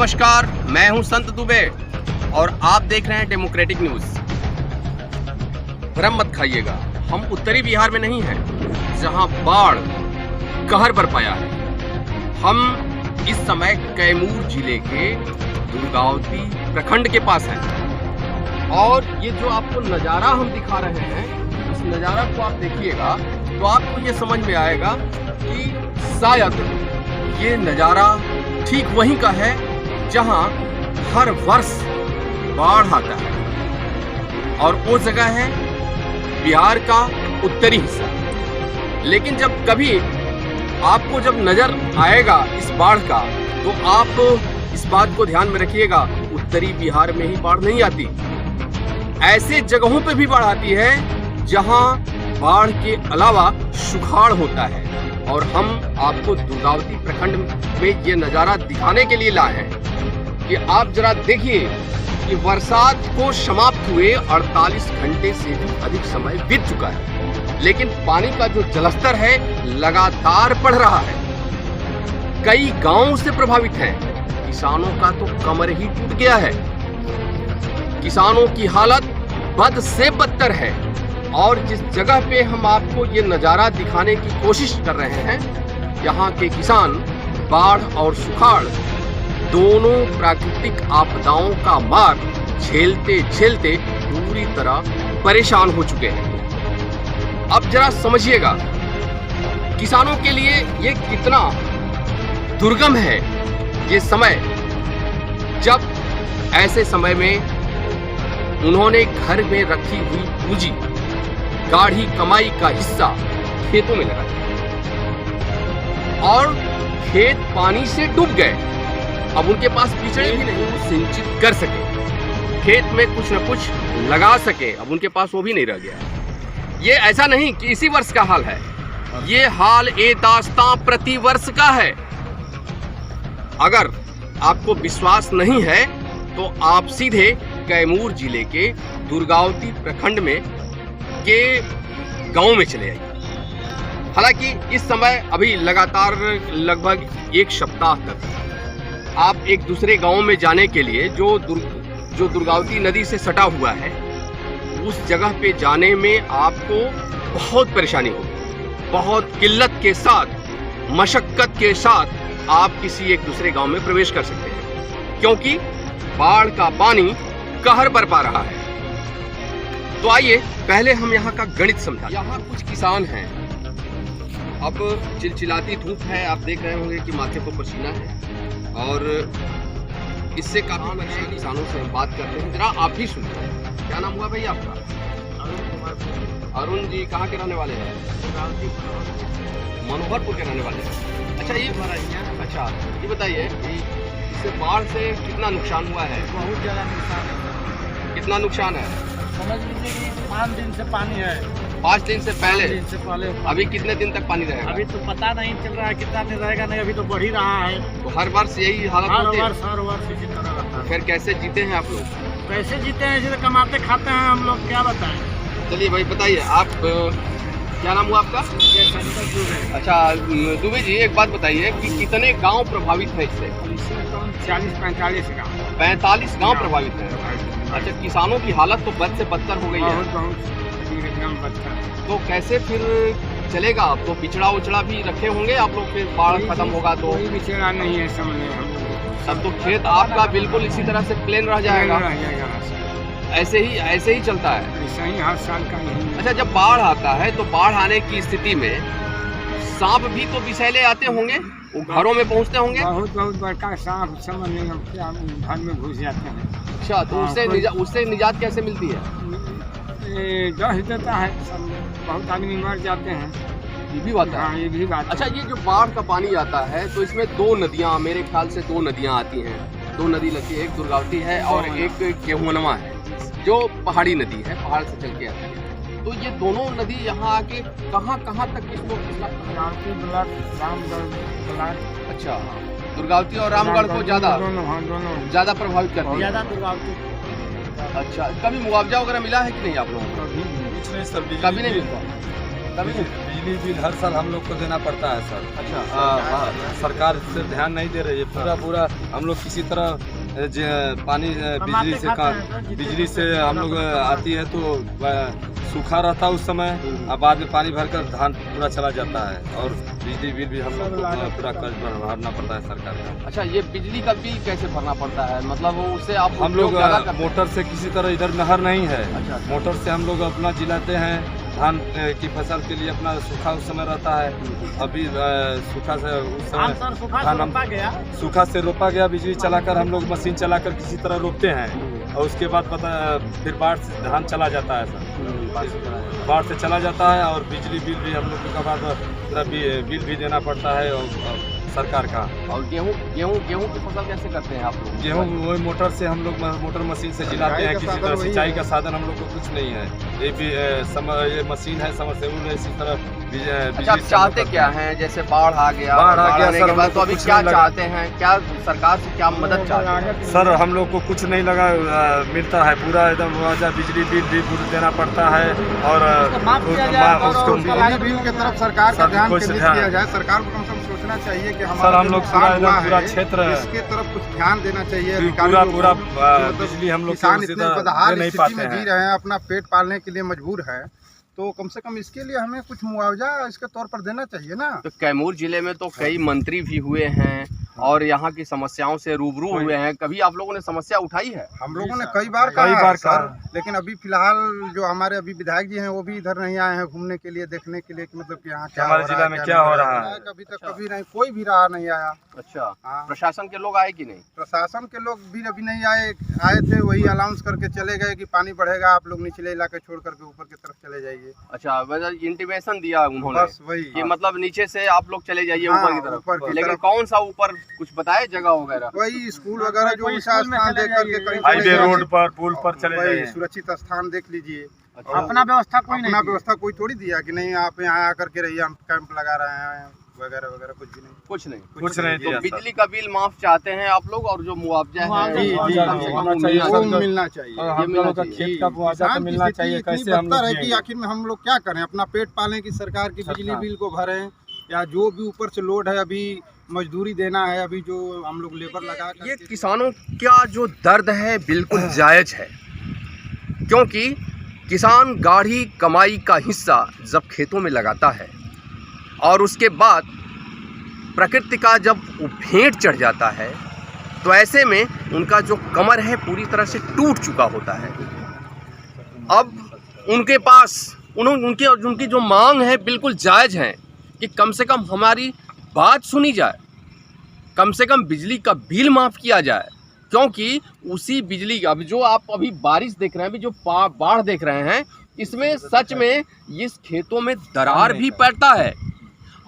नमस्कार, मैं हूं संत दुबे और आप देख रहे हैं डेमोक्रेटिक न्यूज। भ्रम मत खाइएगा, हम उत्तरी बिहार में नहीं हैं जहां बाढ़ कहर बरपाया है। हम इस समय कैमूर जिले के दुर्गावती प्रखंड के पास हैं और ये जो आपको नज़ारा हम दिखा रहे हैं, इस नज़ारा को आप देखिएगा तो आपको ये समझ में आएगा कि शायद ये नज़ारा ठीक वहीं का है जहां हर वर्ष बाढ़ आता है और वो जगह है बिहार का उत्तरी हिस्सा। लेकिन जब कभी आपको जब नज़र आएगा इस बाढ़ का तो आप इस बात को ध्यान में रखिएगा, उत्तरी बिहार में ही बाढ़ नहीं आती, ऐसे जगहों पे भी बाढ़ आती है जहां बाढ़ के अलावा सुखाड़ होता है। और हम आपको दुर्गावती प्रखंड में ये नज़ारा दिखाने के लिए लाए हैं कि आप जरा देखिए कि बरसात को समाप्त हुए 48 घंटे से भी अधिक समय बीत चुका है, लेकिन पानी का जो जलस्तर है लगातार बढ़ रहा है। कई गांव से प्रभावित हैं, किसानों का तो कमर ही टूट गया है। किसानों की हालत बद से बदतर है और जिस जगह पे हम आपको ये नज़ारा दिखाने की कोशिश कर रहे हैं, यहाँ के किसान बाढ़ और सुखाड़ दोनों प्राकृतिक आपदाओं का मार झेलते झेलते पूरी तरह परेशान हो चुके हैं। अब जरा समझिएगा किसानों के लिए ये कितना दुर्गम है ये समय, जब ऐसे समय में उन्होंने घर में रखी हुई पूंजी, गाढ़ी कमाई का हिस्सा खेतों में लगा दिया और खेत पानी से डूब गए। अब उनके पास बिचड़े भी नहीं सिंचित कर सके, खेत में कुछ न कुछ लगा सके, अब उनके पास वो भी नहीं रह गया। ये ऐसा नहीं कि इसी वर्ष का हाल है, ये हाल ए दास्तां प्रति वर्ष का है। अगर आपको विश्वास नहीं है तो आप सीधे कैमूर जिले के दुर्गावती प्रखंड में के गांव में चले आइए। हालांकि इस समय अभी लगातार लगभग एक सप्ताह तक आप एक दूसरे गांव में जाने के लिए जो दुर्गावती नदी से सटा हुआ है, उस जगह पे जाने में आपको बहुत परेशानी होगी। बहुत किल्लत के साथ, मशक्कत के साथ आप किसी एक दूसरे गांव में प्रवेश कर सकते हैं, क्योंकि बाढ़ का पानी कहर बरपा रहा है। तो आइए पहले हम यहाँ का गणित समझा। यहाँ कुछ किसान हैं, अब चिलचिलाती धूप है, आप देख रहे होंगे कि माथे को पसीना है और इससे काफी परेशान किसानों से हम बात करते हैं। जरा आप भी सुनिए। क्या नाम हुआ भाई आपका? अरुण जी। कहाँ के रहने वाले हैं? मनोहरपुर के रहने वाले हैं। अच्छा ये बताइए कि इससे बाढ़ से कितना नुकसान हुआ है? बहुत ज़्यादा नुकसान है। कितना नुकसान है? समझ लीजिए कि 5 दिन से पानी है। 5 दिन से पहले? 5 दिन से पहले। अभी कितने दिन तक पानी रहेगा? अभी तो पता नहीं चल रहा है कितना दिन रहेगा, नहीं अभी तो बढ़ ही रहा है। तो हर वर्ष यही हालत होती है? हर वर्ष इसी तरह रहता है। फिर कैसे जीते हैं आप लोग? कैसे जीते हैं? जैसे कमाते खाते हैं हम लोग, क्या बताएं। चलिए भाई बताइए, आप क्या नाम हुआ आपका? अच्छा दुबे जी, एक बात बताइए कि कितने गांव प्रभावित हैं इससे? 40-45 गाँव। 45 गांव प्रभावित हैं। अच्छा, किसानों की हालत तो बद से बदतर हो गई है। एकदम बदतर। तो कैसे फिर चलेगा? अब तो बिचड़ा उचड़ा भी रखे होंगे आप लोग, फिर बाढ़ खत्म होगा तो? कोई बिचड़ा नहीं है, समझ तब तो खेत आपका बिल्कुल इसी तरह से प्लेन रह जाएगा। ऐसे ही चलता है, ऐसा ही हर साल का नहीं। अच्छा, जब बाढ़ आता है तो बाढ़ आने की स्थिति में सांप भी तो विषैले आते होंगे, वो घरों में पहुंचते होंगे? बहुत बड़का सांप, समझ नहीं हम क्या, घर में घुस जाते हैं। अच्छा, तो उससे निजात कैसे मिलती है? डर देता है, बहुत आदमी मर जाते हैं। ये भी बात है। हाँ, ये भी बात। अच्छा, ये जो बाढ़ का पानी आता है तो इसमें 2 नदियाँ, मेरे ख्याल से 2 नदियाँ आती हैं। 2 नदी लगती है, एक दुर्गावती है और एक गेहुनवा है, जो पहाड़ी नदी है, पहाड़ से चल के आती है। तो ये दोनों नदी यहाँ आके कहाँ तक इसको? अच्छा, दुर्गावती और रामगढ़ को ज़्यादा प्रभावित करती है। ज़्यादा दुर्गावती। अच्छा, कभी मुआवजा वगैरह मिला है कि नहीं आप लोगों को? कभी नहीं मिलता। तभी बिजली बिल हर साल हम लोग को देना पड़ता है सर। अच्छा। सरकार से ध्यान नहीं दे रही है। पूरा हम लोग किसी तरह पानी बिजली से हम लोग आती है तो सूखा रहता है उस समय, और बाद में पानी भरकर धान पूरा चला जाता है, और बिजली बिल भी हम लोग को पूरा कर्ज भरना पड़ता है सरकार का। अच्छा, ये बिजली का बिल कैसे भरना पड़ता है? मतलब उससे आप हम लोग उपयोग ज्यादा करते हैं? मोटर से किसी तरह, इधर नहर नहीं है, अच्छा। मोटर से हम लोग अपना जिलाते हैं। धान की फसल के लिए अपना सूखा उस समय रहता है, अभी सूखा से उस समय धान हम सूखा से रोपा गया, बिजली चलाकर हम लोग मशीन चलाकर किसी तरह रोपते हैं, और उसके बाद फिर बाढ़ से धान चला जाता है सर। बाढ़ से चला जाता है, और बिजली बिल भी हम लोग के बाद बिल भी देना पड़ता है और सरकार का। और गेहूँ की फसल कैसे करते हैं आप लोग? गेहूँ वही मोटर से हम लोग मोटर मशीन से जिलाते हैं। किसी तरह सिंचाई का साधन हम लोग को कुछ नहीं है, ये मशीन है समरसेबुल है, इसी तरह। अच्छा, आप चाहते क्या हैं? जैसे बाढ़ आ गया सर, के बाद तो अभी क्या चाहते हैं? क्या सरकार से क्या मदद चाहते हैं? सर, हम लोग को कुछ नहीं लगा मिलता है, पूरा एकदम मुआवजा बिजली बिल भी देना पड़ता है, और उसको बिल के तरफ सरकार का ध्यान केंद्रित किया जाए। सरकार को कम से कम सोचना चाहिए कि सर हम लोग पूरा क्षेत्र इसके तरफ कुछ ध्यान देना चाहिए। पूरा बिजली हम लोग किसान इतने बदहाल नहीं स्थिति में पाते जी रहे हैं, अपना पेट पालने के लिए मजबूर है, तो कम से कम इसके लिए हमें कुछ मुआवजा इसके तौर पर देना चाहिए ना। तो कैमूर जिले में तो कई मंत्री भी हुए हैं और यहाँ की समस्याओं से रूबरू हुए हैं, कभी आप लोगों ने समस्या उठाई है? हम लोगों ने कई बार कहा सर, लेकिन अभी फिलहाल जो हमारे अभी विधायक जी हैं वो भी इधर नहीं आए हैं घूमने के लिए, देखने के लिए कि मतलब कि यहाँ क्या हमारे जिला में क्या हो रहा है। अभी तक कभी नहीं, कोई भी रहा नहीं आया। अच्छा, हाँ। प्रशासन के लोग आए कि नहीं? प्रशासन के लोग भी अभी नहीं आए थे, वही अनाउंस करके चले गए कि पानी बढ़ेगा, आप लोग निचले इलाके छोड़ करके ऊपर की तरफ चले जाइए। अच्छा, मतलब इंटीमेशन दिया उन्होंने, बस वही कि मतलब नीचे से आप लोग चले जाइए ऊपर की तरफ। लेकिन तरफ। कौन सा ऊपर कुछ बताए जगह वगैरह? वही स्कूल वगैरह जो ऊंचा स्थान देख करके कहीं हाईवे रोड पर पुल पर चले वही जाइए, सुरक्षित स्थान देख लीजिए। अच्छा। अपना व्यवस्था कोई थोड़ी दिया कि नहीं आप यहाँ आकर के रहिए, हम कैंप लगा रहे हैं वगैरह वगैरह, कुछ भी नहीं। कुछ नहीं दिया तो सर। बिजली का बिल माफ चाहते हैं आप लोग, और जो मुआवजा है वो मिलना चाहिए। हम लोगों का खेत का मुआवजा तो मिलना चाहिए। कैसे हम लोग कि आखिर में हम लोग क्या करें, अपना पेट पालें कि सरकार की बिजली बिल को भरें, या जो भी ऊपर से लोड है, अभी मजदूरी देना है, अभी जो हम लोग लेबर लगा कर ये किसानों का जो दर्द है बिल्कुल जायज है, क्योंकि किसान गाढ़ी कमाई का हिस्सा जब खेतों में लगाता है और उसके बाद प्रकृति का जब भेंट चढ़ जाता है, तो ऐसे में उनका जो कमर है पूरी तरह से टूट चुका होता है। अब उनके पास उनकी जो मांग है बिल्कुल जायज़ है कि कम से कम हमारी बात सुनी जाए, कम से कम बिजली का बिल माफ़ किया जाए, क्योंकि उसी बिजली का जो आप अभी बारिश देख रहे हैं, अभी जो बाढ़ देख रहे हैं, इसमें सच में इस खेतों में दरार भी पड़ता है,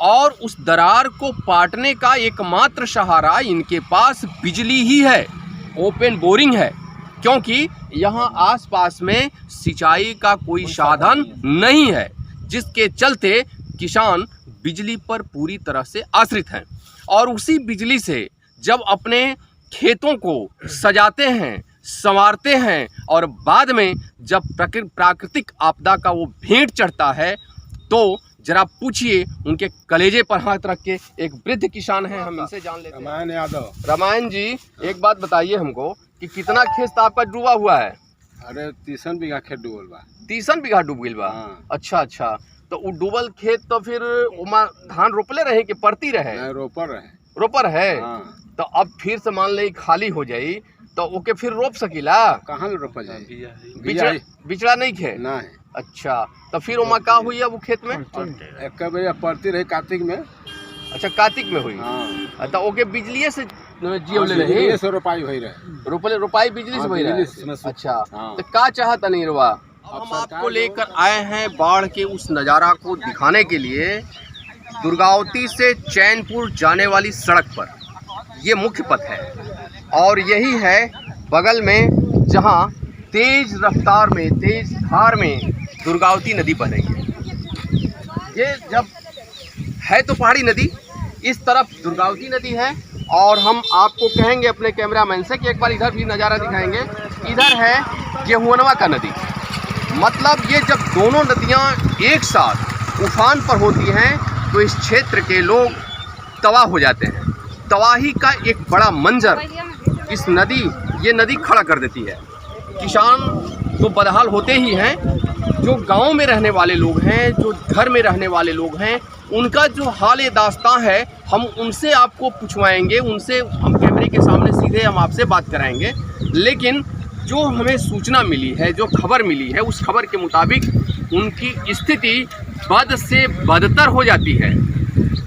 और उस दरार को पाटने का एकमात्र सहारा इनके पास बिजली ही है, ओपन बोरिंग है, क्योंकि यहाँ आसपास में सिंचाई का कोई साधन नहीं है, जिसके चलते किसान बिजली पर पूरी तरह से आश्रित हैं। और उसी बिजली से जब अपने खेतों को सजाते हैं, संवारते हैं, और बाद में जब प्राकृतिक आपदा का वो भेंट चढ़ता है, तो जरा पूछिए उनके कलेजे पर हाथ रख के। एक वृद्ध किसान हैं, हम इनसे जान लेते हैं। रामायण यादव। रामायण जी, एक बात बताइए हमको कि कितना खेत आपका डूबा हुआ है? अरे 30 बीघा खेत डूबल बा। 30 बीघा डूब गई बा? अच्छा, तो वो डूबल खेत तो फिर ओमा धान रोपले रहे कि परती रहे? रोपर है। तो अब फिर से मान ले खाली हो जाई तो ओके फिर रोप सकीला? कहाँ रोपा जाए? बिचड़ा नहीं खे? नहीं। अच्छा, तो फिर ओमा का हुई अब वो खेत में? एक बेर परती रही कार्तिक में। अच्छा, कार्तिक में हुई। तो ओके बिजली से जियवले रही? से रोपाई हुई रहे। रोपाई बिजली से हुई रहे? अच्छा, तो का चाहत नहीं रुआ? हम आपको लेकर आए हैं बाढ़ के उस नज़ारा को दिखाने के लिए, दुर्गावती से चैनपुर जाने वाली सड़क पर। ये मुख्य पथ है, और यही है बगल में जहां तेज रफ्तार में, तेज धार में दुर्गावती नदी बह रही है। ये जब है तो पहाड़ी नदी, इस तरफ दुर्गावती नदी है, और हम आपको कहेंगे अपने कैमरामैन से कि एक बार इधर भी नज़ारा दिखाएंगे। इधर है गेहुअनवा का नदी। मतलब ये जब दोनों नदियां एक साथ उफान पर होती हैं तो इस क्षेत्र के लोग तबाह हो जाते हैं। तबाही का एक बड़ा मंजर ये नदी खड़ा कर देती है। किसान तो बदहाल होते ही हैं, जो गांव में रहने वाले लोग हैं, जो घर में रहने वाले लोग हैं, उनका जो हाल दास्तां है हम उनसे आपको पूछवाएंगे, उनसे हम कैमरे के सामने सीधे हम आपसे बात कराएंगे। लेकिन जो हमें सूचना मिली है, जो खबर मिली है, उस खबर के मुताबिक उनकी स्थिति बद से बदतर हो जाती है।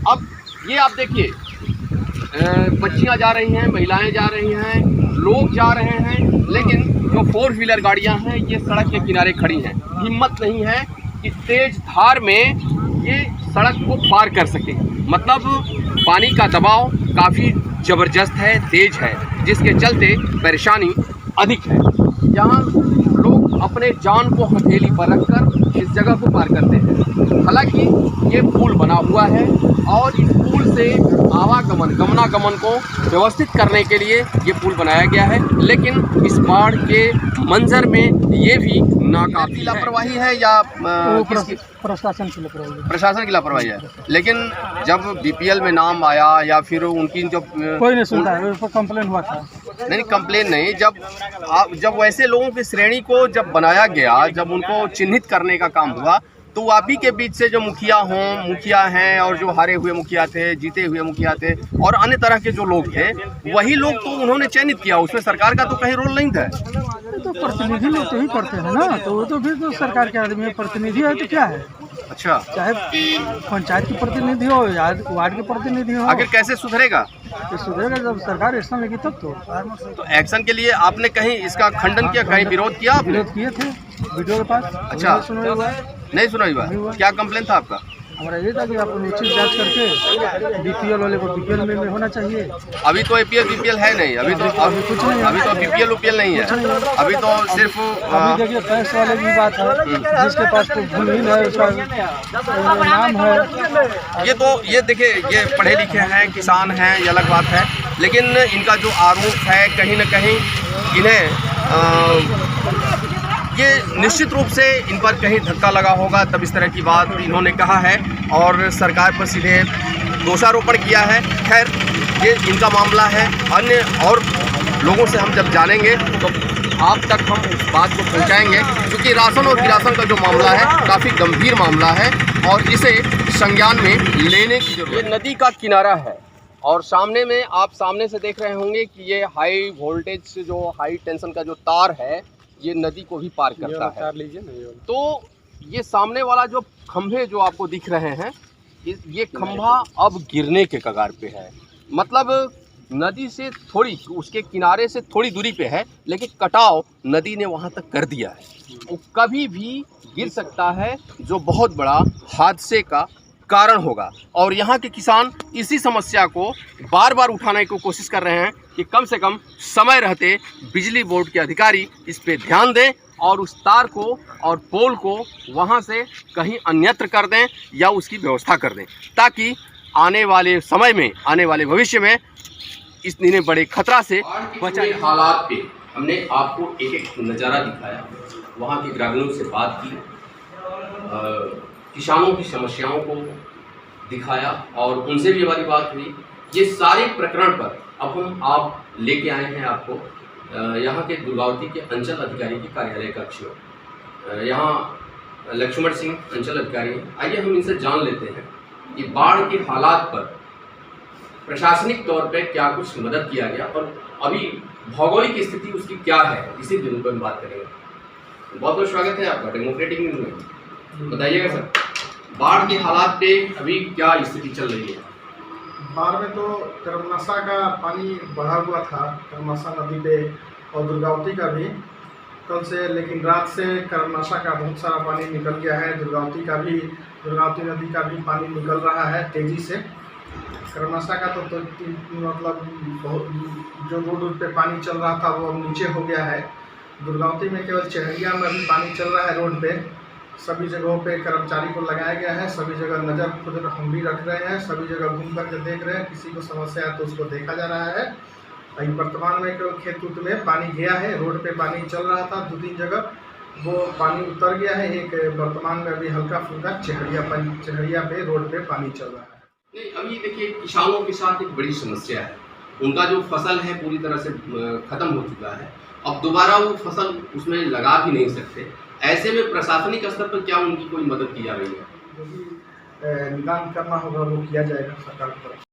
अब ये आप देखिए, बच्चियां जा रही हैं, महिलाएं जा रही हैं, लोग जा रहे हैं, लेकिन जो 4 व्हीलर गाड़ियां हैं ये सड़क के किनारे खड़ी हैं। हिम्मत नहीं है कि तेज धार में ये सड़क को पार कर सके। मतलब पानी का दबाव काफ़ी ज़बरदस्त है, तेज है, जिसके चलते परेशानी अधिक है। यहाँ लोग अपने जान को हथेली पर रखकर इस जगह को पार करते हैं। हालांकि ये पुल बना हुआ है और इस पुल से गमनागमन को व्यवस्थित करने के लिए ये पुल बनाया गया है, लेकिन इस बाढ़ के मंजर में ये भी नाकाफी लापरवाही है या प्रशासन की लापरवाही है। प्रशासन की लापरवाही है। लेकिन जब बीपीएल में नाम आया या फिर उनकी जो कोई नहीं सुनता है, उस पर कंप्लेन हुआ था। नहीं, कंप्लेन नहीं, जब वैसे लोगों की श्रेणी को जब बनाया गया, जब उनको चिन्हित करने का काम हुआ, तो आप ही के बीच से जो मुखिया हैं और जो हारे हुए मुखिया थे, जीते हुए मुखिया थे और अन्य तरह के जो लोग थे, वही लोग तो उन्होंने चयनित किया। उसमें सरकार का तो कहीं रोल नहीं था। तो प्रतिनिधि लोग तो ही करते हैं ना, तो वो तो फिर तो सरकार के आदमी प्रतिनिधि है, तो क्या है। अच्छा, चाहे पंचायत के प्रतिनिधि हो या वार्ड के प्रतिनिधि हो। आखिर कैसे सुधरेगा? तो सुधरेगा जब सरकार एक्शन लेगी तब तो एक्शन के लिए आपने कहीं इसका खंडन किया, कहीं विरोध किया? विरोध किए थे वीडियो के पास। अच्छा, सुनाई हुआ नहीं सुनाई हुआ। क्या कंप्लेन था आपका? हमारा ये था कि आप उचित जांच करके बीपीएल वाले को बीपीएल में होना चाहिए। अभी तो एपीएल बीपीएल है नहीं, अभी तो बीपीएल उपीएल नहीं है, अभी तो सिर्फ अभी देखिए पैस वाले की बात है, जिसके पास कोई भूमिहीन है उसका नाम है। ये देखिए, ये पढ़े लिखे हैं, किसान हैं, ये अलग बात है, लेकिन इनका जो आरोप है कहीं न कहीं इन्हें ये निश्चित रूप से इन पर कहीं धक्का लगा होगा, तब इस तरह की बात इन्होंने कहा है और सरकार पर सीधे दोषारोपण किया है। खैर, ये इनका मामला है। अन्य और लोगों से हम जब जानेंगे तो आप तक हम इस बात को पहुंचाएंगे, क्योंकि राशन और किरासन का जो मामला है काफ़ी गंभीर मामला है और इसे संज्ञान में लेने की जरूरत है। ये नदी का किनारा है और सामने में आप सामने से देख रहे होंगे कि ये हाई वोल्टेज से जो हाई टेंशन का जो तार है, ये नदी को भी पार करता है। तो ये सामने वाला जो खंभे जो आपको दिख रहे हैं, ये खंभा अब गिरने के कगार पे है। मतलब नदी से थोड़ी, उसके किनारे से थोड़ी दूरी पे है, लेकिन कटाव नदी ने वहाँ तक कर दिया है। वो कभी भी गिर सकता है, जो बहुत बड़ा हादसे का कारण होगा। और यहाँ के किसान इसी समस्या को बार बार उठाने की कोशिश कर रहे हैं कि कम से कम समय रहते बिजली बोर्ड के अधिकारी इस पे ध्यान दें और उस तार को और पोल को वहाँ से कहीं अन्यत्र कर दें या उसकी व्यवस्था कर दें, ताकि आने वाले समय में, आने वाले भविष्य में इस इन्हें बड़े खतरा से बचाए। हालात पे हमने आपको एक एक नज़ारा दिखाया, वहाँ के ग्रामीणों से बात की, किसानों की समस्याओं को दिखाया और उनसे भी हमारी बात हुई। ये सारे प्रकरण पर अब आप लेके आए हैं आपको यहाँ के दुर्गावती के अंचल अधिकारी के कार्यालय कक्ष में। यहाँ लक्ष्मण सिंह अंचल अधिकारी हैं। आइए हम इनसे जान लेते हैं कि बाढ़ के हालात पर प्रशासनिक तौर पर क्या कुछ मदद किया गया और अभी भौगोलिक स्थिति उसकी क्या है, इसी बिंदु पर हम बात करेंगे। बहुत बहुत स्वागत है आपका डेमोक्रेटिक न्यूज़ में। बताइएगा सर, बाढ़ के हालात पे अभी क्या स्थिति चल रही है? बाढ़ में तो कर्मनाशा का पानी बढ़ा हुआ था, कर्मनाशा नदी पे और दुर्गावती का भी कल से, लेकिन रात से कर्मनाशा का बहुत सारा पानी निकल गया है। दुर्गावती नदी का भी पानी निकल रहा है तेज़ी से। कर्मनाशा का तो मतलब बहुत जो रोड पे पानी चल रहा था वो अब नीचे हो गया है। दुर्गावती में केवल चेहरिया में भी पानी चल रहा है रोड पे। सभी जगहों पे कर्मचारी को लगाया गया है, सभी जगह नज़र खुद हम भी रख रहे हैं, सभी जगह घूम करके देख रहे हैं, किसी को समस्या है तो उसको देखा जा रहा है। अभी वर्तमान में केवल खेत में पानी गया है, रोड पे पानी चल रहा था 2-3 जगह, वो पानी उतर गया है। एक वर्तमान में अभी हल्का फुल्का चहरिया पे रोड पे पानी चल रहा है। नहीं, अभी देखिए किसानों के साथ एक बड़ी समस्या है। उनका जो फसल है पूरी तरह से खत्म हो चुका है। अब दोबारा वो फसल उसमें लगा भी नहीं सकते। ऐसे में प्रशासनिक स्तर पर क्या उनकी कोई मदद की जा रही है? जो भी निदान करना होगा वो किया जाएगा सरकार की तरफ से।